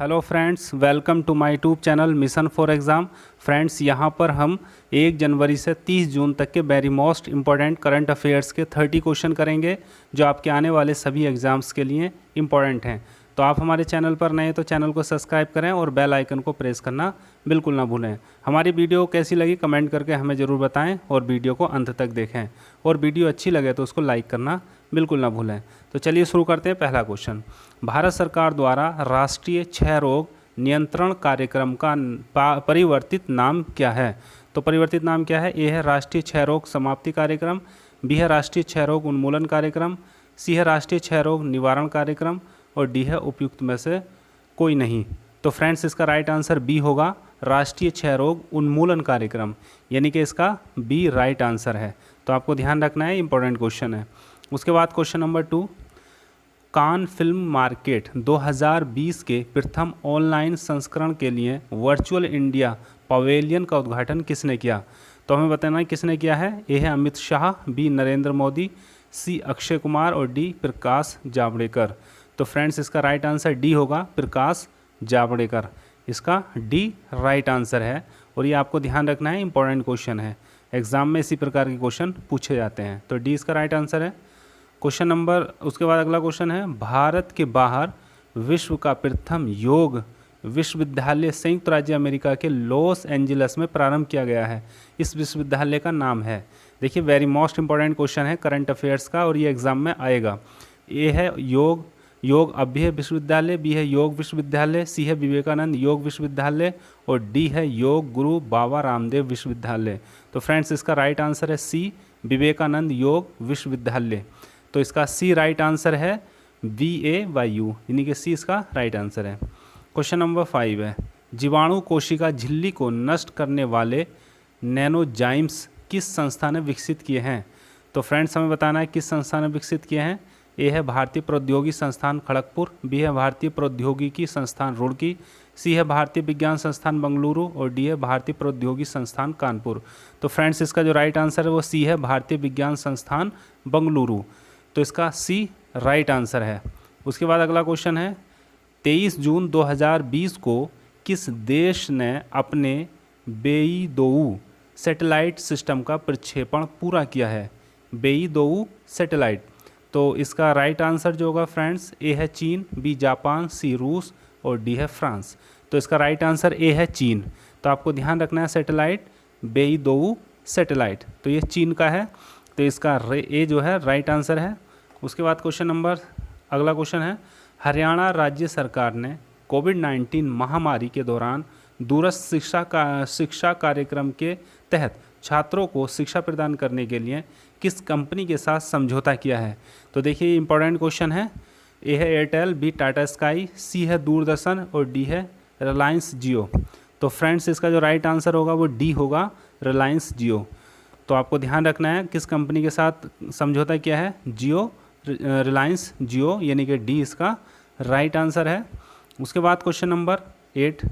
Hello friends, welcome to my YouTube channel mission for exam. Friends, यहाँ पर हम 1 जनवरी से 30 जून तक के very most important current affairs के 30 क्वेश्चन करेंगे जो आपके आने वाले सभी एग्ज़ाम्स के लिए इम्पॉर्टेंट हैं। तो आप हमारे चैनल पर नए तो चैनल को सब्सक्राइब करें और बेल आइकन को प्रेस करना बिल्कुल ना भूलें। हमारी वीडियो कैसी लगी कमेंट करके हमें ज़रूर बताएं और वीडियो को अंत तक देखें, और वीडियो अच्छी लगे तो उसको लाइक करना बिल्कुल ना भूलें। तो चलिए शुरू करते हैं। पहला क्वेश्चन, भारत सरकार द्वारा राष्ट्रीय क्षय रोग नियंत्रण कार्यक्रम का परिवर्तित नाम क्या है? तो परिवर्तित नाम क्या है? ए है राष्ट्रीय क्षय रोग समाप्ति कार्यक्रम, बी है राष्ट्रीय क्षय रोग उन्मूलन कार्यक्रम, सी है राष्ट्रीय क्षय रोग निवारण कार्यक्रम, और डी है उपयुक्त में से कोई नहीं। तो फ्रेंड्स, इसका राइट आंसर बी होगा, राष्ट्रीय क्षय रोग उन्मूलन कार्यक्रम, यानी कि इसका बी राइट आंसर है। तो आपको ध्यान रखना है, इंपॉर्टेंट क्वेश्चन है। उसके बाद question number 2, Cannes film market 2020 के प्रथम ऑनलाइन संस्करण के लिए वर्चुअल इंडिया पवेलियन का उद्घाटन किसने किया? तो हमें बताना है किसने किया है। ए है अमित शाह, बी नरेंद्र मोदी, सी अक्षय कुमार, और डी प्रकाश जावड़ेकर। तो फ्रेंड्स, इसका राइट आंसर डी होगा, प्रकाश जावड़ेकर। इसका डी राइट आंसर है, और ये आपको ध्यान रखना है, इंपॉर्टेंट क्वेश्चन है। एग्जाम में इसी प्रकार के क्वेश्चन पूछे जाते हैं। तो डी इसका राइट आंसर है। क्वेश्चन नंबर, उसके बाद अगला क्वेश्चन है, भारत के बाहर विश्व का प्रथम योग विश्वविद्यालय संयुक्त राज्य अमेरिका के लॉस एंजल्स में प्रारंभ किया गया है। इस विश्वविद्यालय का नाम है, देखिए वेरी मोस्ट इंपॉर्टेंट क्वेश्चन है करंट अफेयर्स का, और ये एग्जाम में आएगा। ए है योग अभ्य विश्वविद्यालय, बी है योग विश्वविद्यालय, सी है विवेकानंद योग विश्वविद्यालय, और डी है योग गुरु बाबा रामदेव विश्वविद्यालय। तो फ्रेंड्स, इसका राइट आंसर है सी, विवेकानंद योग विश्वविद्यालय। तो इसका सी राइट आंसर है, VAYU, यानी कि सी इसका राइट आंसर है। क्वेश्चन नंबर 5 है, जीवाणु कोशिका झिल्ली को नष्ट करने वाले नैनोजाइम्स किस संस्था ने विकसित किए हैं? तो फ्रेंड्स, हमें बताना है किस संस्था ने विकसित किए हैं। ए है भारतीय प्रौद्योगिकी संस्थान खड़गपुर, बी है भारतीय प्रौद्योगिकी संस्थान रुड़की, सी है भारतीय विज्ञान संस्थान बेंगलुरु, और डी है भारतीय प्रौद्योगिकी संस्थान कानपुर। तो फ्रेंड्स, इसका जो राइट आंसर है वो सी है, भारतीय विज्ञान संस्थान बेंगलुरु। तो इसका सी राइट आंसर है। उसके बाद अगला क्वेश्चन है, 23 जून 2020 को किस देश ने अपने बेईदोऊ सैटेलाइट सिस्टम का प्रक्षेपण पूरा किया है? बेईदोऊ सैटेलाइट। तो इसका राइट आंसर जो होगा फ्रेंड्स, ए है चीन, बी जापान, सी रूस, और डी है फ्रांस। तो इसका राइट आंसर ए है चीन। तो आपको ध्यान रखना है, सैटेलाइट बेईदोऊ सैटेलाइट, तो ये चीन का है। तो इसका ए जो है राइट आंसर है। उसके बाद क्वेश्चन नंबर, अगला क्वेश्चन है, हरियाणा राज्य सरकार ने कोविड-19 महामारी के दौरान दूरस्थ शिक्षा कार्यक्रम के तहत छात्रों को शिक्षा प्रदान करने के लिए किस कंपनी के साथ समझौता किया है? तो देखिए इंपॉर्टेंट क्वेश्चन है। ए है एयरटेल, बी टाटा स्काई, सी है दूरदर्शन, और डी है रिलायंस जियो। तो फ्रेंड्स, इसका जो राइट आंसर होगा वो डी होगा, रिलायंस जियो। तो आपको ध्यान रखना है किस कंपनी के साथ समझौता किया है, जियो, रिलायंस जियो, यानी कि डी इसका राइट आंसर है। उसके बाद क्वेश्चन नंबर 8,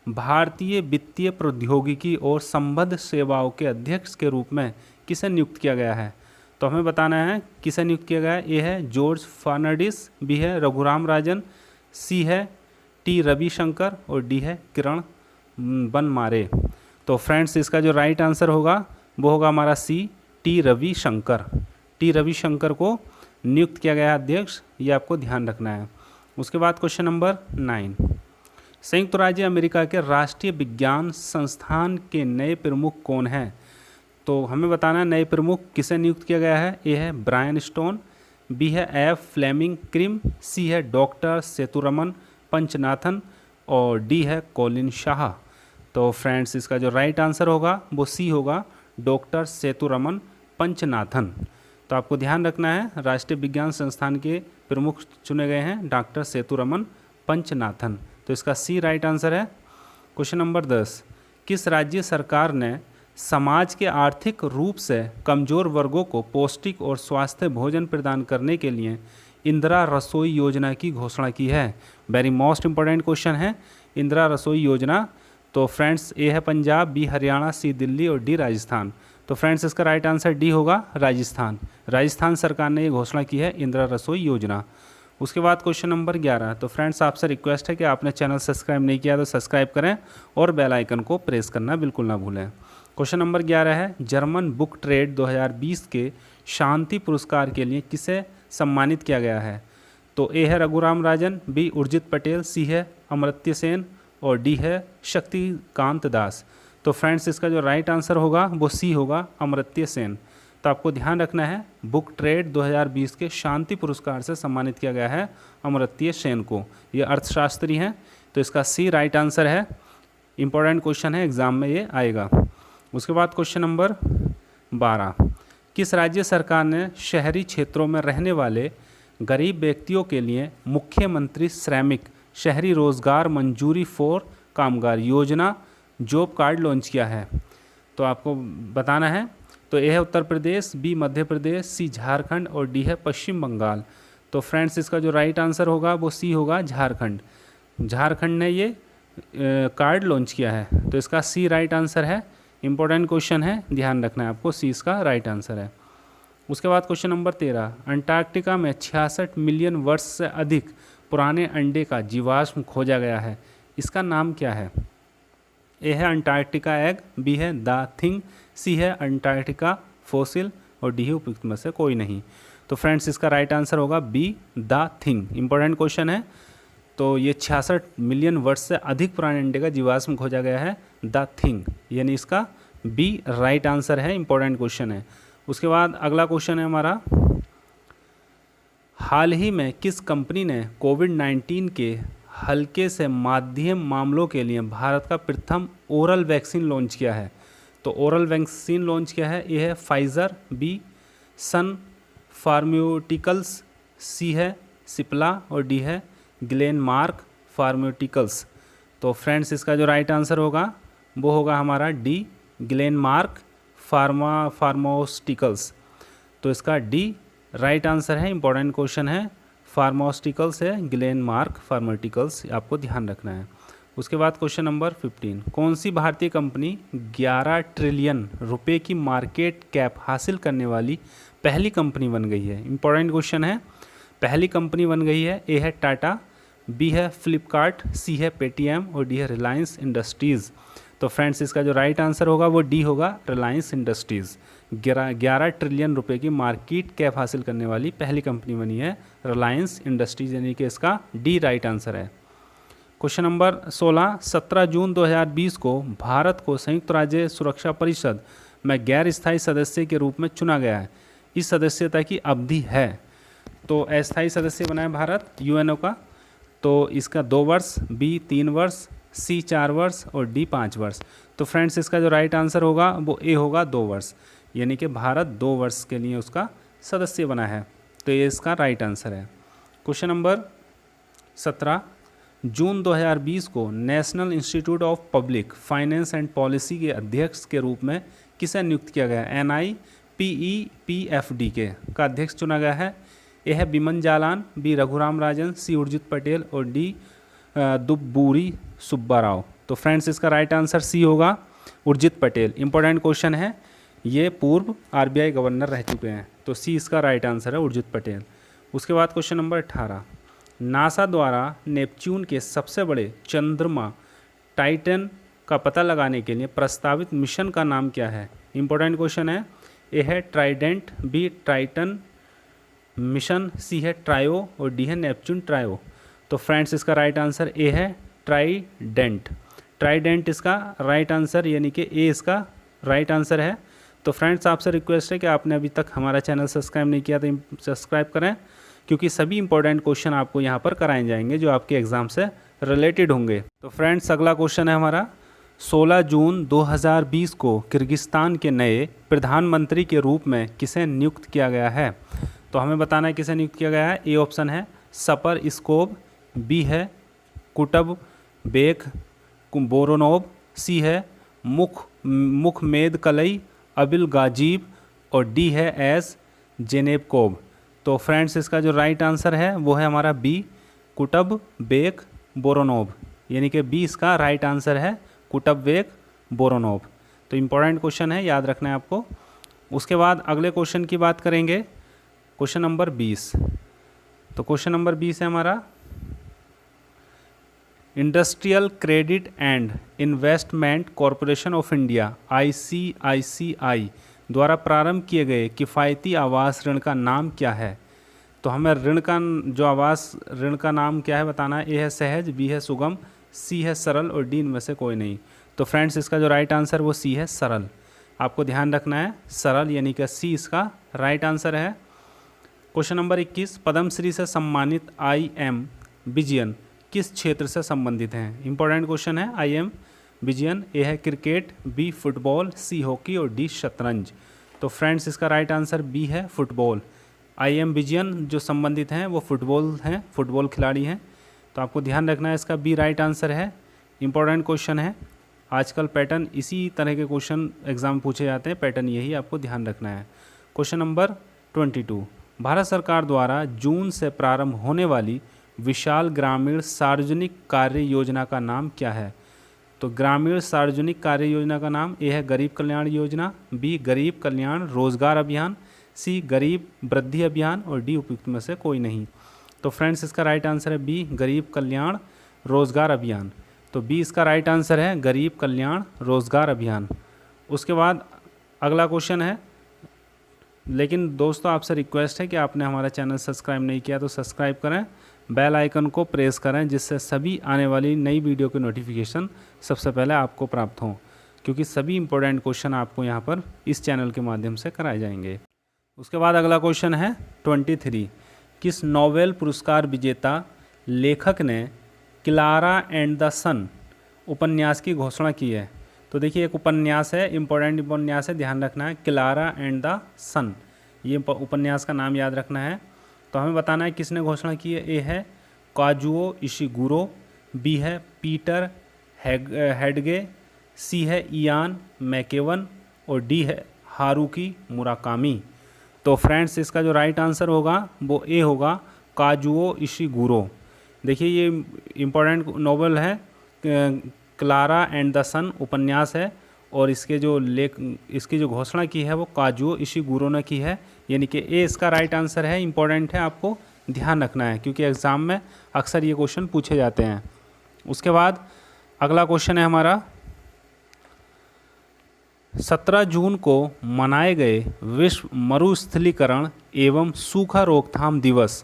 भारतीय वित्तीय प्रौद्योगिकी और संबद्ध सेवाओं के अध्यक्ष के रूप में किसे नियुक्त किया गया है? तो हमें बताना है किसे नियुक्त किया गया है। ए है जॉर्ज फर्नांडिस, बी है रघुराम राजन, सी है टी रविशंकर, और डी है किरण बनमारे। तो फ्रेंड्स, इसका जो राइट आंसर होगा वो होगा हमारा सी, टी रविशंकर। टी रविशंकर को नियुक्त किया गया अध्यक्ष, ये आपको ध्यान रखना है। उसके बाद क्वेश्चन नंबर 9, संयुक्त राज्य अमेरिका के राष्ट्रीय विज्ञान संस्थान के नए प्रमुख कौन हैं? तो हमें बताना है नए प्रमुख किसे नियुक्त किया गया है। ए है ब्रायन स्टोन, बी है एफ फ्लेमिंग क्रिम, सी है डॉक्टर सेतुरमन पंचनाथन, और डी है कॉलिन शाह। तो फ्रेंड्स, इसका जो राइट आंसर होगा वो सी होगा, डॉक्टर सेतुरमन पंचनाथन। तो आपको ध्यान रखना है, राष्ट्रीय विज्ञान संस्थान के प्रमुख चुने गए हैं डॉक्टर सेतुरमन पंचनाथन। तो इसका सी राइट आंसर है। क्वेश्चन नंबर 10, किस राज्य सरकार ने समाज के आर्थिक रूप से कमज़ोर वर्गों को पौष्टिक और स्वास्थ्य भोजन प्रदान करने के लिए इंदिरा रसोई योजना की घोषणा की है? वेरी मोस्ट इंपॉर्टेंट क्वेश्चन है, इंदिरा रसोई योजना। तो फ्रेंड्स, ए है पंजाब, बी हरियाणा, सी दिल्ली, और डी राजस्थान। तो फ्रेंड्स, इसका राइट आंसर डी होगा, राजस्थान। राजस्थान सरकार ने ये घोषणा की है इंदिरा रसोई योजना। उसके बाद क्वेश्चन नंबर 11। तो फ्रेंड्स आपसे रिक्वेस्ट है कि आपने चैनल सब्सक्राइब नहीं किया तो सब्सक्राइब करें और बेल आइकन को प्रेस करना बिल्कुल ना भूलें। क्वेश्चन नंबर 11 है, जर्मन बुक ट्रेड 2020 के शांति पुरस्कार के लिए किसे सम्मानित किया गया है? तो ए है रघुराम राजन, बी उर्जित पटेल, सी है अमर्त्य सेन और डी है शक्तिकांत दास। तो फ्रेंड्स इसका जो राइट आंसर होगा वो सी होगा, अमर्त्य सेन। तो आपको ध्यान रखना है, बुक ट्रेड 2020 के शांति पुरस्कार से सम्मानित किया गया है अमर्त्य सेन को। ये अर्थशास्त्री हैं, तो इसका सी राइट आंसर है। इंपॉर्टेंट क्वेश्चन है, एग्जाम में ये आएगा। उसके बाद क्वेश्चन नंबर 12, किस राज्य सरकार ने शहरी क्षेत्रों में रहने वाले गरीब व्यक्तियों के लिए मुख्यमंत्री श्रमिक शहरी रोजगार मंजूरी फॉर कामगार योजना जॉब कार्ड लॉन्च किया है? तो आपको बताना है। तो ए है उत्तर प्रदेश, बी मध्य प्रदेश, सी झारखंड और डी है पश्चिम बंगाल। तो फ्रेंड्स इसका जो राइट आंसर होगा वो सी होगा, झारखंड। झारखंड ने ये कार्ड लॉन्च किया है, तो इसका सी राइट आंसर है। इंपॉर्टेंट क्वेश्चन है, ध्यान रखना है आपको, सी इसका राइट आंसर है। उसके बाद क्वेश्चन नंबर 13, अंटार्कटिका में 66 मिलियन वर्ष से अधिक पुराने अंडे का जीवाश्म खोजा गया है, इसका नाम क्या है? ए है अंटार्कटिका एग, बी है द थिंग, सी है अंटार्कटिका फॉसिल और डी है उपयुक्त में से कोई नहीं। तो फ्रेंड्स इसका राइट आंसर होगा be the thing. Important question है। तो ये 66 मिलियन वर्ष से अधिक पुराने अंडे का जीवाश्म खोजा गया है, द थिंग, यानी इसका बी राइट आंसर है। इंपॉर्टेंट क्वेश्चन है। उसके बाद अगला क्वेश्चन है हमारा, हाल ही में किस कंपनी ने कोविड-19 के हल्के से माध्यम मामलों के लिए भारत का प्रथम ओरल वैक्सीन लॉन्च किया है? तो ओरल वैक्सीन लॉन्च किया है, ए है फाइज़र, बी सन फार्मास्यूटिकल्स, सी है सिप्ला और डी है ग्लेनमार्क फार्मास्यूटिकल्स। तो फ्रेंड्स इसका जो राइट आंसर होगा वो होगा हमारा डी ग्लेनमार्क फार्मास्यूटिकल्स। तो इसका डी राइट आंसर है। इंपॉर्टेंट क्वेश्चन है, फार्मास्यूटिकल्स है, ग्लेनमार्क फार्मास्यूटिकल्स, आपको ध्यान रखना है। उसके बाद क्वेश्चन नंबर 15, कौन सी भारतीय कंपनी 11 ट्रिलियन रुपए की मार्केट कैप हासिल करने वाली पहली कंपनी बन गई है? इंपॉर्टेंट क्वेश्चन है, पहली कंपनी बन गई है। ए है टाटा, बी है फ्लिपकार्ट, सी है पेटीएम और डी है रिलायंस इंडस्ट्रीज़। तो फ्रेंड्स इसका जो राइट आंसर होगा वो डी होगा, रिलायंस इंडस्ट्रीज़। 11 ट्रिलियन रुपए की मार्केट कैप हासिल करने वाली पहली कंपनी बनी है रिलायंस इंडस्ट्रीज़, यानी कि इसका डी राइट आंसर है। क्वेश्चन नंबर 16, 17 जून 2020 को भारत को संयुक्त राज्य सुरक्षा परिषद में गैर स्थायी सदस्य के रूप में चुना गया है। इस सदस्यता की अवधि है, तो अस्थायी सदस्य बना है भारत यूएनओ का। तो इसका 2 वर्ष, बी 3 वर्ष, सी 4 वर्ष और डी 5 वर्ष। तो फ्रेंड्स इसका जो राइट आंसर होगा वो ए होगा, 2 वर्ष, यानी कि भारत 2 वर्ष के लिए उसका सदस्य बना है। तो ये इसका राइट आंसर है। क्वेश्चन नंबर 17, जून 2020 को national institute of public finance and policy के अध्यक्ष के रूप में किसे नियुक्त किया गया है? NIPEPFD के का अध्यक्ष चुना गया है। ए है बिमन जालान, बी रघुराम राजन, सी उर्जित पटेल और डी दुब्बूरी सुब्बाराव। तो फ्रेंड्स इसका राइट आंसर सी होगा, उर्जित पटेल। इंपॉर्टेंट क्वेश्चन है, ये पूर्व RBI गवर्नर रह चुके हैं, तो सी इसका राइट आंसर है, उर्जित पटेल। उसके बाद क्वेश्चन नंबर 18, नासा द्वारा नेपच्यून के सबसे बड़े चंद्रमा टाइटन का पता लगाने के लिए प्रस्तावित मिशन का नाम क्या है? इंपॉर्टेंट क्वेश्चन है। ए है ट्राइडेंट, बी टाइटन मिशन, सी है ट्रायो और डी है नेपच्यून ट्रायो। तो फ्रेंड्स इसका राइट आंसर ए है, ट्राइडेंट। ट्राइडेंट इसका राइट आंसर, यानी कि ए इसका राइट आंसर है। तो फ्रेंड्स आपसे रिक्वेस्ट है कि आपने अभी तक हमारा चैनल सब्सक्राइब नहीं किया तो सब्सक्राइब करें, क्योंकि सभी इंपॉर्टेंट क्वेश्चन आपको यहाँ पर कराए जाएंगे जो आपके एग्ज़ाम से रिलेटेड होंगे। तो फ्रेंड्स अगला क्वेश्चन है हमारा, 16 जून 2020 को किर्गिस्तान के नए प्रधानमंत्री के रूप में किसे नियुक्त किया गया है? तो हमें बताना है किसे नियुक्त किया गया है। ए ऑप्शन है सपर स्कोब, बी है कुटब बेक बोरोनोव, सी है मुखमेद कलई अबिल गाजीब और डी है एस जेनेबकोब। तो फ्रेंड्स इसका जो राइट आंसर है वो है हमारा बी कुटब बेक बोरोनोव, यानी कि बी इसका राइट आंसर है, कुटब बेक बोरोनोव। तो इम्पॉर्टेंट क्वेश्चन है, याद रखना है आपको। उसके बाद अगले क्वेश्चन की बात करेंगे, क्वेश्चन नंबर 20, तो क्वेश्चन नंबर 20 है हमारा, industrial credit and investment corporation of India ICICI द्वारा प्रारंभ किए गए किफ़ायती आवास ऋण का नाम क्या है? तो हमें ऋण का जो आवास ऋण का नाम क्या है बताना है। ए है सहज, बी है सुगम, सी है सरल और डी इनमें से कोई नहीं। तो फ्रेंड्स इसका जो राइट आंसर वो सी है सरल। आपको ध्यान रखना है सरल यानी कि सी इसका राइट आंसर है। क्वेश्चन नंबर 21, पद्मश्री से सम्मानित IM विजयन किस क्षेत्र से संबंधित हैं? इंपॉर्टेंट क्वेश्चन है। IM विजयन, ए है cricket, B football, C hockey और डी शतरंज। तो फ्रेंड्स इसका राइट आंसर बी है फुटबॉल। IM विजयन जो संबंधित हैं वो फुटबॉल हैं, फुटबॉल खिलाड़ी हैं। तो आपको ध्यान रखना है इसका बी राइट आंसर है। इंपॉर्टेंट क्वेश्चन है, आजकल पैटर्न इसी तरह के क्वेश्चन एग्जाम पूछे जाते हैं, पैटर्न यही आपको ध्यान रखना है। क्वेश्चन नंबर 22, भारत सरकार द्वारा जून से प्रारंभ होने वाली विशाल ग्रामीण सार्वजनिक कार्य योजना का नाम क्या है? तो ग्रामीण सार्वजनिक कार्य योजना का नाम, ए है गरीब कल्याण योजना, बी गरीब कल्याण रोजगार अभियान, सी गरीब वृद्धि अभियान और डी उपयुक्त में से कोई नहीं। तो फ्रेंड्स इसका राइट आंसर है बी गरीब कल्याण रोजगार अभियान। तो बी इसका राइट आंसर है गरीब कल्याण रोजगार अभियान। उसके बाद अगला क्वेश्चन है, लेकिन दोस्तों आपसे रिक्वेस्ट है कि आपने हमारा चैनल सब्सक्राइब नहीं किया तो सब्सक्राइब करें, बेल आइकन को प्रेस करें जिससे सभी आने वाली नई वीडियो के नोटिफिकेशन सबसे पहले आपको प्राप्त हों, क्योंकि सभी इंपॉर्टेंट क्वेश्चन आपको यहाँ पर इस चैनल के माध्यम से कराए जाएंगे। उसके बाद अगला क्वेश्चन है 23, किस नोबेल पुरस्कार विजेता लेखक ने क्लारा एंड द सन उपन्यास की घोषणा की है? तो देखिए एक उपन्यास है, इंपॉर्टेंट उपन्यास है, ध्यान रखना है, क्लारा एंड द सन, ये उपन्यास का नाम याद रखना है। तो हमें बताना है किसने घोषणा की है। ए है काजुओ इशिगुरो, बी है पीटर हेडगे, सी है इयान मैकेवन और डी है हारुकी मुराकामी। तो फ्रेंड्स इसका जो राइट आंसर होगा वो ए होगा काजुओ इशिगुरो। देखिए ये इम्पोर्टेंट नोवेल है, क्लारा एंड द सन उपन्यास है और इसकी जो घोषणा की है वो काजुओ इशिगुरो ने की है, यानी कि ए इसका राइट आंसर है। इंपॉर्टेंट है, आपको ध्यान रखना है क्योंकि एग्ज़ाम में अक्सर ये क्वेश्चन पूछे जाते हैं। उसके बाद अगला क्वेश्चन है हमारा, 17 जून को मनाए गए विश्व मरुस्थलीकरण एवं सूखा रोकथाम दिवस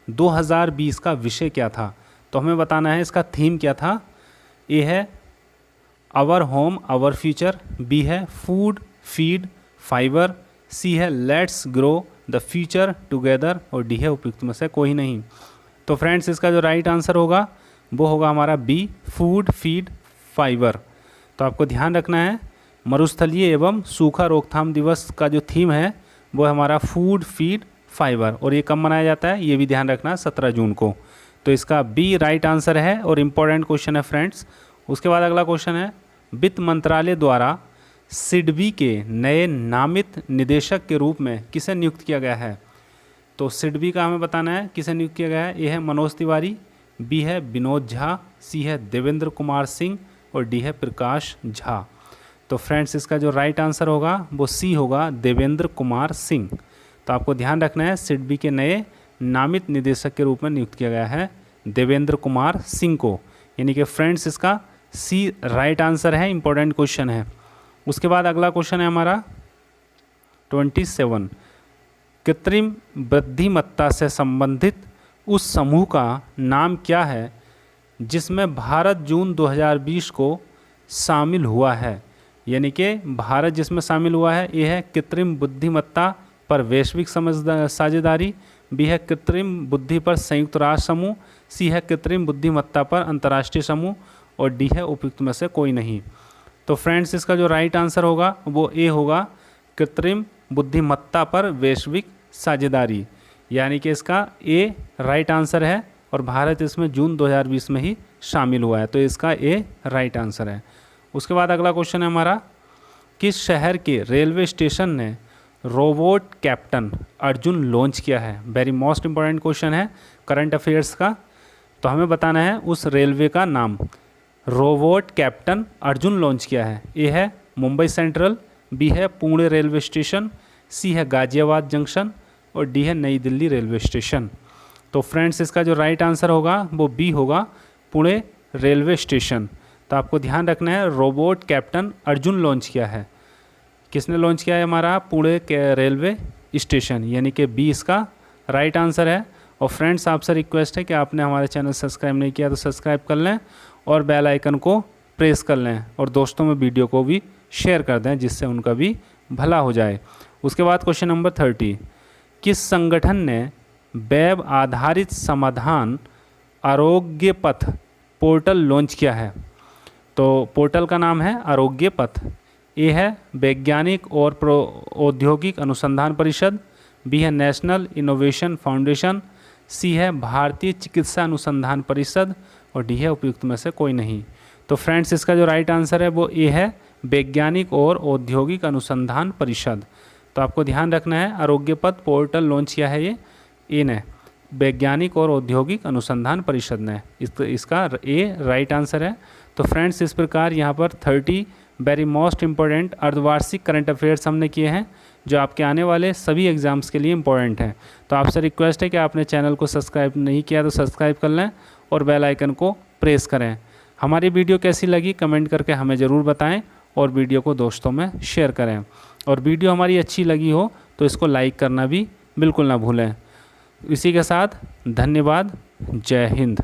2020 का विषय क्या था? तो हमें बताना है इसका थीम क्या था। ए है our home our future, B है फूड फीड फाइबर, सी है let's grow the future together और डी है उपयुक्त में से कोई नहीं। तो फ्रेंड्स इसका जो राइट आंसर होगा वो होगा हमारा बी फूड फीड फाइबर। तो आपको ध्यान रखना है मरुस्थलीय एवं सूखा रोकथाम दिवस का जो थीम है वो हमारा फूड फीड फाइबर, और ये कब मनाया जाता है ये भी ध्यान रखना है 17 जून को। तो इसका बी राइट आंसर है और इम्पोर्टेंट क्वेश्चन है फ्रेंड्स। उसके बाद अगला क्वेश्चन है, वित्त मंत्रालय द्वारा सिडबी के नए नामित निदेशक के रूप में किसे नियुक्त किया गया है? तो सिडबी का हमें बताना है किसे नियुक्त किया गया है। ए है मनोज तिवारी, बी है विनोद झा, सी है देवेंद्र कुमार सिंह और डी है प्रकाश झा। तो फ्रेंड्स इसका जो राइट आंसर होगा वो सी होगा देवेंद्र कुमार सिंह। तो आपको ध्यान रखना है सिडबी के नए नामित निदेशक के रूप में नियुक्त किया गया है देवेंद्र कुमार सिंह को, यानी कि फ्रेंड्स इसका सी राइट आंसर है। इंपॉर्टेंट क्वेश्चन है। उसके बाद अगला क्वेश्चन है हमारा 27, कृत्रिम बुद्धिमत्ता से संबंधित उस समूह का नाम क्या है जिसमें भारत जून 2020 को शामिल हुआ है? यानी कि भारत जिसमें शामिल हुआ है, ये है कृत्रिम बुद्धिमत्ता पर वैश्विक साझेदारी, बी है कृत्रिम बुद्धि पर संयुक्त राष्ट्र समूह, सी है कृत्रिम बुद्धिमत्ता पर अंतर्राष्ट्रीय समूह और डी है उपयुक्त में से कोई नहीं। तो फ्रेंड्स इसका जो राइट आंसर होगा वो ए होगा कृत्रिम बुद्धिमत्ता पर वैश्विक साझेदारी, यानी कि इसका ए राइट आंसर है और भारत इसमें जून 2020 में ही शामिल हुआ है, तो इसका ए राइट आंसर है। उसके बाद अगला क्वेश्चन है हमारा, किस शहर के रेलवे स्टेशन ने रोबोट कैप्टन अर्जुन लॉन्च किया है? वेरी मोस्ट इंपॉर्टेंट क्वेश्चन है करंट अफेयर्स का। तो हमें बताना है उस रेलवे का नाम। रोबोट कैप्टन अर्जुन लॉन्च किया है। ए है मुंबई सेंट्रल, बी है पुणे रेलवे स्टेशन, सी है गाजियाबाद जंक्शन और डी है नई दिल्ली रेलवे स्टेशन। तो फ्रेंड्स इसका जो राइट आंसर होगा वो बी होगा, पुणे रेलवे स्टेशन। तो आपको ध्यान रखना है, रोबोट कैप्टन अर्जुन लॉन्च किया है। किसने लॉन्च किया है? हमारा पुणे के रेलवे स्टेशन, यानी कि बी इसका राइट आंसर है। और फ्रेंड्स आपसे रिक्वेस्ट है कि आपने हमारे चैनल सब्सक्राइब नहीं किया तो सब्सक्राइब कर लें और बेल आइकन को प्रेस कर लें और दोस्तों में वीडियो को भी शेयर कर दें जिससे उनका भी भला हो जाए। उसके बाद क्वेश्चन नंबर 30, किस संगठन ने वेब आधारित समाधान आरोग्य पथ पोर्टल लॉन्च किया है? तो पोर्टल का नाम है आरोग्य पथ। ए है वैज्ञानिक और औद्योगिक अनुसंधान परिषद, बी है नेशनल इनोवेशन फाउंडेशन, सी है भारतीय चिकित्सा अनुसंधान परिषद और डी है उपयुक्त में से कोई नहीं। तो फ्रेंड्स इसका जो राइट आंसर है वो ए है वैज्ञानिक और औद्योगिक अनुसंधान परिषद। तो आपको ध्यान रखना है, आरोग्य पथ पोर्टल लॉन्च किया है ये ए ने, वैज्ञानिक और औद्योगिक अनुसंधान परिषद ने। इसका ए राइट आंसर है। तो फ्रेंड्स इस प्रकार यहाँ पर 30 वेरी मोस्ट इम्पॉर्टेंट अर्धवार्षिक करंट अफेयर्स हमने किए हैं जो आपके आने वाले सभी एग्ज़ाम्स के लिए इम्पॉर्टेंट हैं। तो आपसे रिक्वेस्ट है कि आपने चैनल को सब्सक्राइब नहीं किया तो सब्सक्राइब कर लें और बेल आइकन को प्रेस करें। हमारी वीडियो कैसी लगी कमेंट करके हमें ज़रूर बताएं और वीडियो को दोस्तों में शेयर करें। और वीडियो हमारी अच्छी लगी हो तो इसको लाइक करना भी बिल्कुल ना भूलें। इसी के साथ धन्यवाद। जय हिंद।